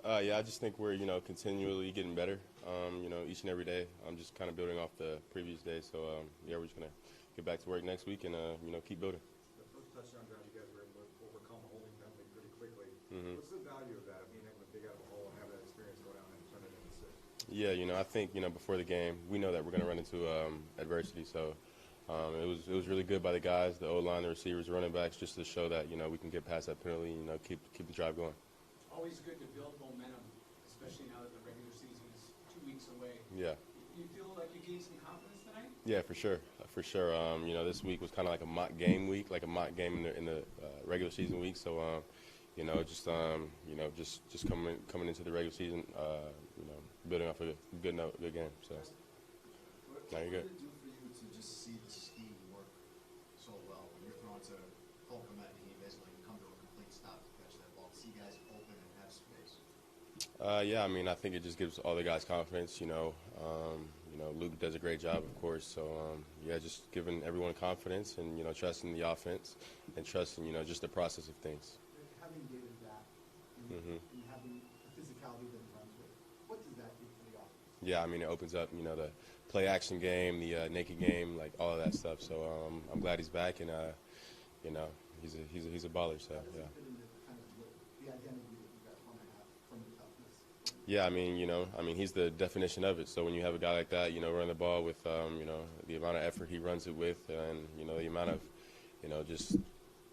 Yeah, I just think we're continually getting better. Each and every day. I'm just kind of building off the previous day. So yeah, we're just gonna get back to work next week and keep building. The first touchdown drive, you guys were able to overcome a holding penalty pretty quickly. Mm-hmm. What's the value of that, of being able to dig out of a hole and have that experience go down and turn it into six? Yeah, I think before the game, we know that we're gonna run into adversity. So it was really good by the guys, the O-line, the receivers, the running backs, just to show that we can get past that penalty and keep the drive going. Always good to build momentum, especially now that the regular season is 2 weeks away. Yeah. You feel like you gained some confidence tonight? Yeah, for sure. This week was kind of like a mock game week, like a mock game in the regular season week. So, just coming into the regular season, building off a good game. So, now you're good. What did it do for you to just see the scheme work so well when you're throwing to Holcomb and he basically come to a complete stop to catch that ball? See guys open and have space. Yeah, I think it just gives all the guys confidence. Luke does a great job, of course. So just giving everyone confidence and trusting the offense and trusting just the process of things. Having David back and having the physicality that he runs with, what does that do for the offense? Yeah, it opens up the play action game, the naked game, like all of that stuff. So I'm glad he's back and he's a baller. So yeah. Fit into kind of the identity that you guys want to have from the toughness. Yeah, he's the definition of it. So when you have a guy like that, running the ball with, the amount of effort he runs it with, and the amount of, just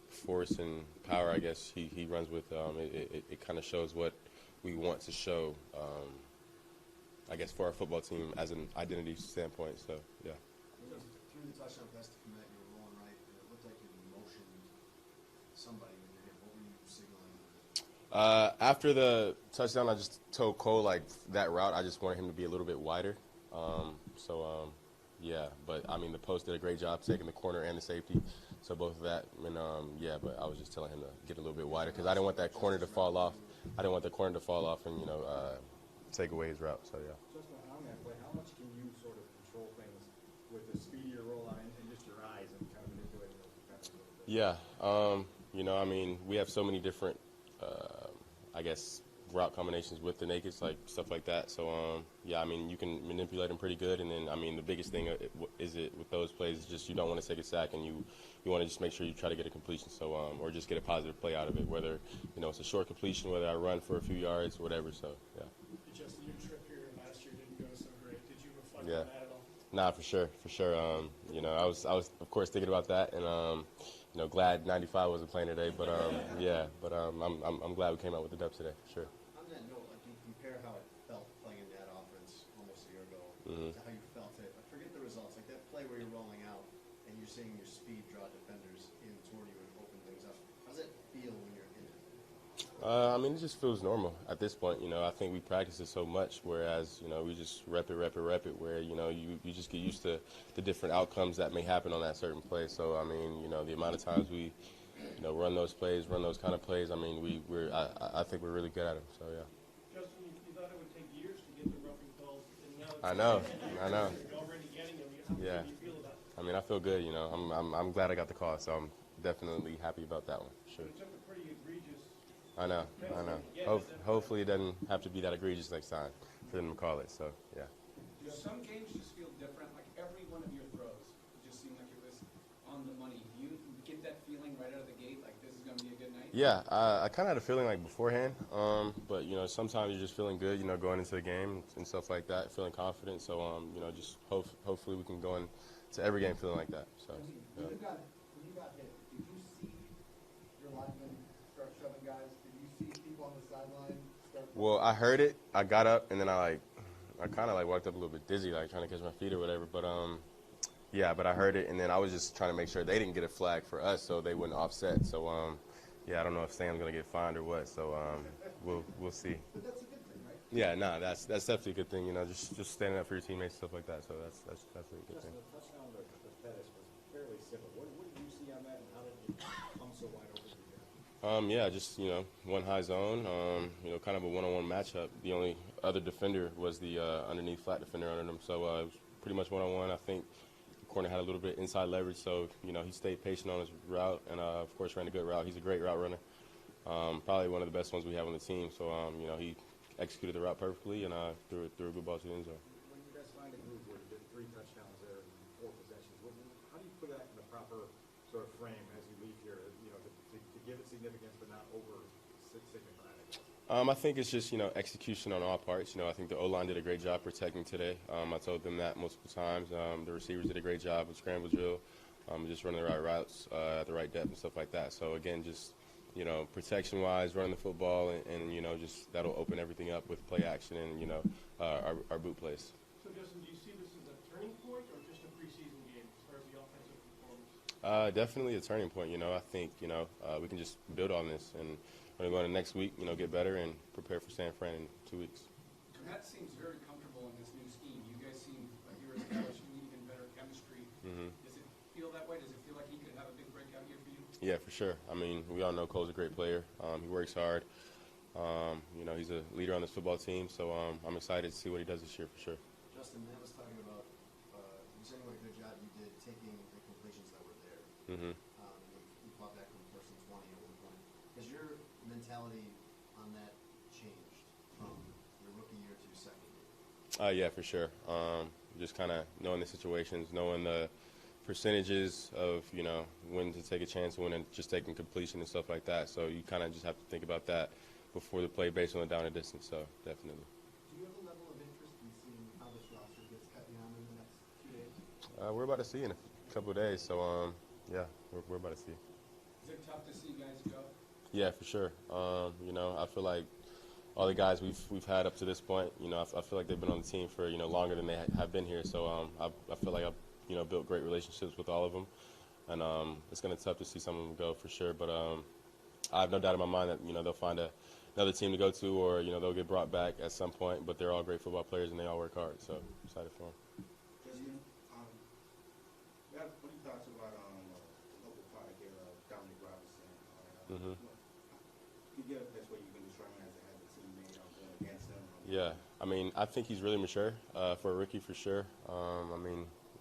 force and power, I guess he runs with, it kind of shows what we want to show, I guess, for our football team as an identity standpoint. So yeah. Through the touchdown pass to commit, you were rolling right, and it looked like you motioned somebody with your hip. What were you signaling? After the touchdown, I just told Cole, like, that route, I just wanted him to be a little bit wider. Yeah, but, the post did a great job taking the corner and the safety, so both of that. And, but I was just telling him to get a little bit wider because I didn't want that corner to fall off. I didn't want the corner to fall off and, take away his route, so, yeah. Just on that play, how much can you sort of control things with the speed of your rollout and just your eyes and kind of manipulating those defenses a little bit? Yeah, we have so many different, I guess, route combinations with the nakeds, like stuff like that. So, you can manipulate them pretty good. And then, the biggest thing is it with those plays is just you don't want to take a sack and you want to just make sure you try to get a completion. So, or just get a positive play out of it, whether, it's a short completion, whether I run for a few yards, whatever. So, yeah. Justin, your trip here last year didn't go so great. Did you reflect on that at all? Nah, for sure. I was of course thinking about that, and glad 95 wasn't playing today. But I'm glad we came out with the dubs today, for sure. On that note, like, you compare how it felt playing in that offense almost a year ago to how you felt it. Forget the results, like that play where you're rolling out and you're seeing your speed draw defenders in toward you and open things up. How does it feel when you're in it? It just feels normal at this point. I think we practice it so much, whereas, we just rep it, where, you just get used to the different outcomes that may happen on that certain play. So, the amount of times we, run those plays, run those kind of plays, I think we're really good at them. So, yeah. Justin, you thought it would take years to get the roughing calls, and now I know. you're already getting them. How do you feel about it? I feel good. I'm glad I got the call, so I'm definitely happy about that one. Sure. It took a pretty egregious. I know. Hopefully it doesn't have to be that egregious next time for them to call it. So, yeah. Do some games just feel different? Like every one of your throws, it just seemed like it was on the money. Do you get that feeling right out of the gate, like this is going to be a good night? Yeah, I kind of had a feeling like beforehand, but sometimes you're just feeling good, going into the game and stuff like that, feeling confident. So, just hopefully we can go into every game feeling like that. So, yeah. When you got hit, did you see your linemen start shoving guys? Did you see people on the sideline start? Well, I heard it. I got up and then I kind of walked up a little bit dizzy, like trying to catch my feet or whatever. But but I heard it, and then I was just trying to make sure they didn't get a flag for us, so they wouldn't offset. So I don't know if Sam's gonna get fined or what. So we'll see. But that's a good thing, right? Yeah, that's definitely a good thing. Just standing up for your teammates, stuff like that. So that's definitely a good thing. The touchdown to Pettis was fairly simple. What did you see on that, and how did it come so wide open for you guys? Just one high zone. Kind of a one-on-one matchup. The only other defender was the underneath flat defender under them. So it was pretty much one-on-one. I think the corner had a little bit inside leverage, so he stayed patient on his route, and of course ran a good route. He's a great route runner. Probably one of the best ones we have on the team. So he executed the route perfectly and threw a good ball to the end zone. When you guys find a groove where you get 3 touchdowns there in 4 possessions, how do you put that in the proper sort of frame as you leave here, to give it significance but not over signify it, I guess? I think it's just, execution on all parts. I think the O-line did a great job protecting today. I told them that multiple times. The receivers did a great job with scramble drill, just running the right routes at the right depth and stuff like that. So, again, just, protection-wise, running the football, and just that'll open everything up with play action and, our boot plays. So, Justin, do you see this as a turning point or just a preseason game as far as the offensive performance? Definitely a turning point. I think, we can just build on this. And we're going to next week, get better and prepare for San Fran in 2 weeks. Matt seems very comfortable in this new scheme. You guys seem like you're establishing even better chemistry. Mm-hmm. Does it feel that way? Does it feel like he could have a big breakout year for you? Yeah, for sure. I mean, we all know Cole's a great player. He works hard. He's a leader on this football team, so I'm excited to see what he does this year for sure. Justin, Matt was talking about, you said what a good job you did taking the completions that were there. Mm-hmm. You fought back from first and 20 at one point. Has your mentality on that changed from your rookie year to second year? Yeah, for sure. Just kind of knowing the situations, knowing the percentages of, when to take a chance, when to just taking completion and stuff like that. So you kind of just have to think about that before the play based on the down and distance. So definitely. Do you have a level of interest in seeing how this roster gets cut down in the next 2 days? We're about to see in a couple of days. So, yeah, we're about to see. Is it tough to see guys go? Yeah, for sure. I feel like all the guys we've had up to this point, I feel like they've been on the team for, longer than they have been here. So I feel like I've, built great relationships with all of them. And it's going to be tough to see some of them go for sure. But I have no doubt in my mind that, they'll find another team to go to or, they'll get brought back at some point. But they're all great football players and they all work hard. So I'm excited for them. Justin, what are your thoughts about the local product here, Dominic Robinson? Mm-hmm. You get a best way you can determine as a teammate going against him. Yeah, I mean, I think he's really mature for a rookie for sure.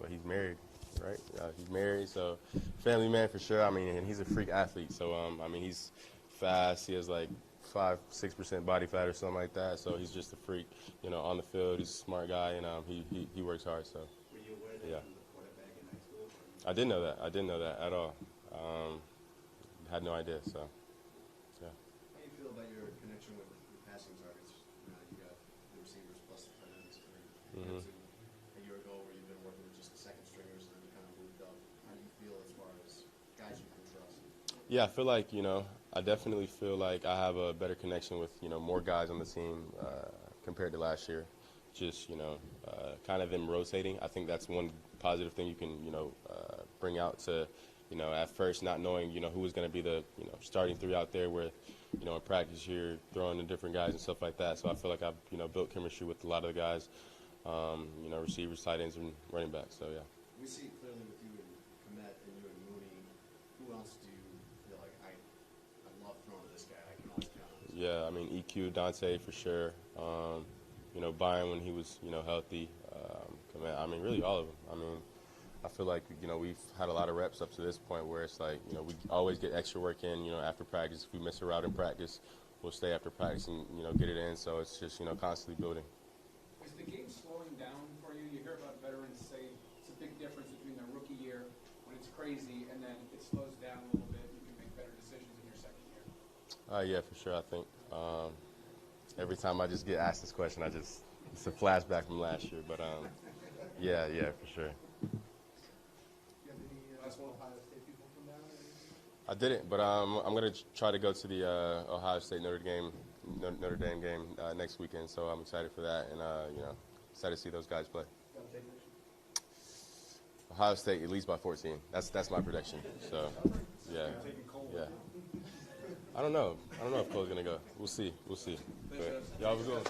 He's married, right? He's married, so family man for sure. I mean, and he's a freak athlete. So, he's fast. He has like 5-6% body fat or something like that. So he's just a freak, on the field. He's a smart guy, and he works hard. So. Were you aware that Yeah. he was a quarterback in high school? I didn't know that. I didn't know that at all. Had no idea. So, yeah. How do you feel about your connection with your passing targets? You got the receivers plus the tight ends. Mhm. A year ago where you've been working with just the second stringers and then you kind of moved up. How do you feel as far as guys you can trust? Yeah, I feel like, I definitely feel like I have a better connection with, more guys on the team compared to last year. Just, kind of them rotating. I think that's one positive thing you can, bring out to, at first not knowing, who was going to be the, starting three out there where, in practice you're throwing in different guys and stuff like that. So I feel like I've, built chemistry with a lot of the guys, receivers, tight ends, and running backs. So, yeah. We see it clearly with you and Komet and you and Mooney. Who else do you feel like I love throwing to this guy? I can always count on this. Yeah, I mean, EQ, Dante for sure. Byron when he was, healthy. I mean, really all of them. I mean, I feel like, we've had a lot of reps up to this point where it's like, we always get extra work in, after practice. If we miss a route in practice, we'll stay after practice and, get it in. So it's just, constantly building. Is the game slowing down for you? You hear about veterans say it's a big difference between their rookie year when it's crazy and then it slows down a little bit. You can make better decisions in your second year. Yeah, for sure, I think. Every time I just get asked this question, it's a flashback from last year. But, yeah, for sure. Do you have any Ohio State people come down? Or anything? I didn't, but I'm going to try to go to the Ohio State Notre Dame game next weekend. So I'm excited for that, and excited to see those guys play. Dante Nation? Ohio State at least by 14. That's my prediction. So yeah. I don't know if Cole's gonna go. We'll see. But y'all have a good one.